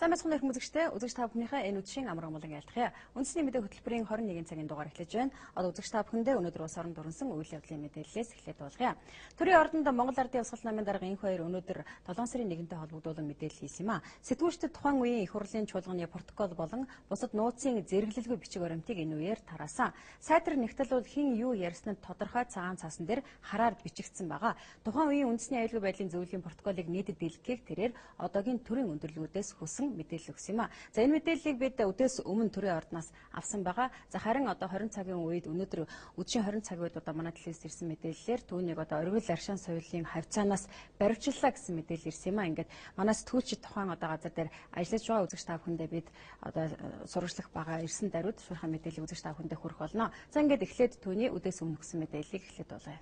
Сайн байцгаана өрх үзэгчтэй. Үзэгч та бүхнийхээ энэ үдшийн амар амгалан айлтгая. Үндэсний мэдээ хөтөлбөрийн 21 цагийн дугаар эхлэж байна. Одоо үзэгч та бүхэндээ өнөөдөр улс орон дурнсан үйл явдлын мэдээллээс эхлээд болгоё. Төрийн ордонд Монгол Ардын Явсгалт намын дарга энх хоёр өнөөдөр 7 сарын 1-нд холбогдуулан мэдээлэл хийсэн юм а. Сэтгүүлчдэд тухайн үеийн их хурлын чуулганы протокол болон бусад нууцын зэрэглэлгүй бичиг баримтыг энэ үеэр тараасан. Сайтар нэгтэл бол хэн юу ярьсан нь тодорхой цагаан цаасан дээр хараар бичигдсэн байгаа. Тухайн үеийн үндэсний аюулгүй байдлын зөвлөлийн протоколыг нийтэд дэлгэхийг тэрээр одоогийн төрийн өндөрлгүүдээс хүсэн мэдээлэл өгсөн юм а. За энэ мэдээллийг бид өдөөс өмнө төрийн ордноос авсан байгаа. За харин одоо 20 цагийн үед өнөөдөр өдшийн 20 цагийн үед одоо манай телевизэд ирсэн мэдээллээр түүнийг одоо оргил аршин соёлын хавцаанаас баривчлаа гэсэн мэдээлэл ирсэн юм а. Ингээд манай сэтгүүлчид тухайн одоо газар дээр ажиллаж байгаа үзэгч та бүхэндээ бид одоо сурвалжлах байгаа ирсэн даруйд шуурхай мэдээлэл үзэгч та бүхэндээ хүрэх болно. За ингээд эхлээд түүний өдөөс өмнө өгсөн мэдээллийг эхлээд болгоё.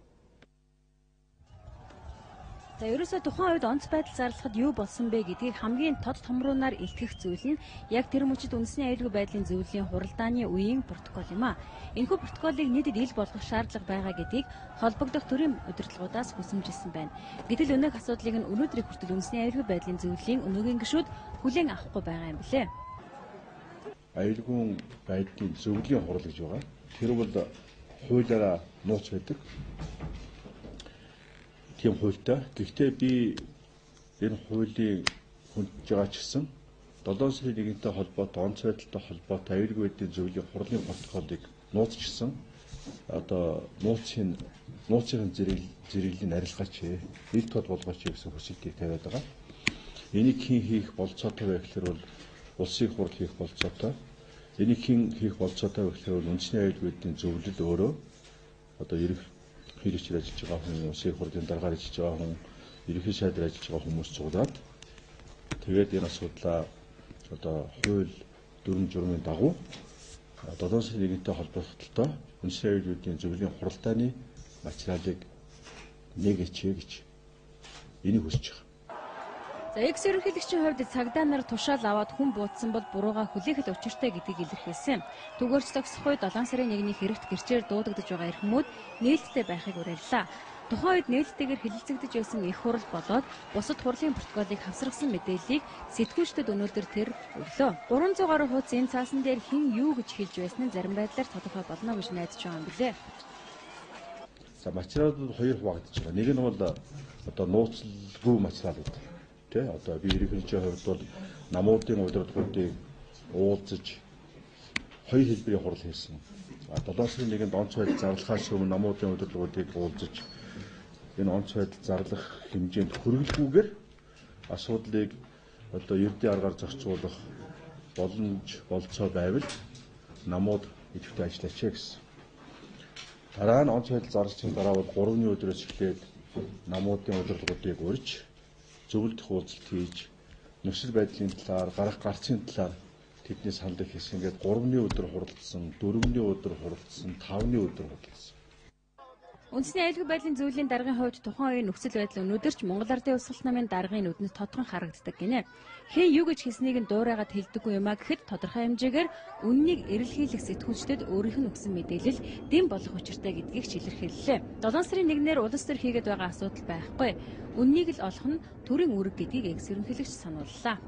За ерөөсөө тухайн үед онц байдал зарлахад юу болсон бэ гэдгийг хамгийн тод томруунаар илтгэх зүйл нь яг тэр мөчид үндэсний аюулгүй байдлын зөвлөлийн хуралдааны үеийн протокол юм а. Энэхүү протоколыг нийтэд ил болгох шаардлага байгаа гэдгийг холбогдох төрийн удирдлагуудаас хүсэмжилсэн байна. Гэтэл өнөөх асуудлыг нь өнөөдрийг хүртэл үндэсний аюулгүй байдлын зөвлөлийн өнөөгийн гишүүд хүлээн авахгүй байгаа юм билээ. Аюулгүй байдлын зөвлөлийн хурал гэж байгаа. Тэр бол хуулиараа нууц байдаг. Тийм хуультай. Гэхдээ би энэ хуулийн хүндж байгаа ч гэсэн 7 сарын 1-ний холбоотой онц байдалтай холбоотой аюулгүй байдлын зөвлөлийн хурлын протоколыг нууцчилсан. Одоо нууцын зэрэглэлийн арилгаач ил тод болгооч гэсэн хүсэлтийг тавиад байгаа. Энийг хэн хийх болцоотой вэ гэхээр бол улсын хурл хийх болцоотой. Энийг хэн хийх болцоотой вэ гэхээр үндэсний аюулгүй байдлын зөвлөл өөрөө одоо хэрэгчээр ажиллаж байгаа хүн, улсын хурлын даргаар ажиллаж байгаа хүн, ерөнхий сайдаар ажиллаж байгаа хүмүүс цуглаад тэгээд энэ асуудлаа одоо хууль дүрм журмын дагуу 7 сарын 1-ний холбоотой үндэсний аюулгүй байдлын зөвлөлийн хуралдааны материалыг нэгээч гэж энийг хүсэж байгаа. За экс ерөнхийлөгчийн хувьд цагдаа нар тушаал аваад хүн буудсан бол бурууга хүлээхэд учиртай гэдгийг илэрхийлсэн. Түгээрч зогсох үед 7 сарын 1-ний хэрэгт гэрчээр дуудагдж байгаа эрхмүүд нээлттэй байхыг уриаллаа. Тухайн үед нээлттэйгээр хилэлцэгдэж байсан их хурал болоод бусад хурлын протоколыг хавсаргасан мэдээллийг сэтгүүлчдэд өнөөдөр тэр өглөө. 300 гаруй хуудас энэ цаасан дээр хэн юу гэж хэлж байсан нь зарим байдлаар тодорхой болно гэж найдаж байгаа юм билээ. За материалууд хоёр хуваагдаж байгаа. Нэг нь бол одоо нууцлгүй материалууд. Тэ одоо би ерөнхийлөгчийн хувьд бол намуудын удирдлагуудыг уулзаж хоёр хэлбэрийн хурал хийсэн. 7 сарын 1-нд онц байдал зарлахаас өмнө намуудын удирдлагуудыг уулзаж энэ онц байдал зарлах хэмжээнд хүргэлгүйгээр асуудлыг одоо ердийн аргаар зохицуулах боломж болцоо байвал намууд идэвхтэй ажиллаач гэсэн. Дараа нь онц байдал зарлахын дараа бол 3-ны өдрөөс эхлээд намуудын удирдлагуудыг урьж зөвлөлдөх уулзалт хийж нөхцөл байдлын талаар, гарах гарцын талаар тэдний санал хийсэн. Ингээд 3-ны өдөр хуралдсан, 4-ний өдөр хуралдсан, 5-ны өдөр хуралдсан. Үндэсний аюулгүй байдлын зөвлөлийн даргын хувьд тухайн үеийн нөхцөл байдал өнөөдөр ч Монгол Ардын Явсгалт намын даргын нүдэнд тодорхой харагддаг гинэ. Хэн юу гэж хэлснийг нь дуурайгаад хэлдэггүй юм а гэхэд тодорхой хэмжээгээр үннийг эрэлхийлэх сэтгүүлчдэд өөрийнх нь өгсөн мэдээлэл дэм болох учиртай гэдгийг ч илэрхийллээ. 7 сарын 1-ээр улс төр хийгээд байгаа асуудал байхгүй. Үннийг л олох нь төрийн үүрэг гэдгийг экс ерөнхийлөгч санууллаа.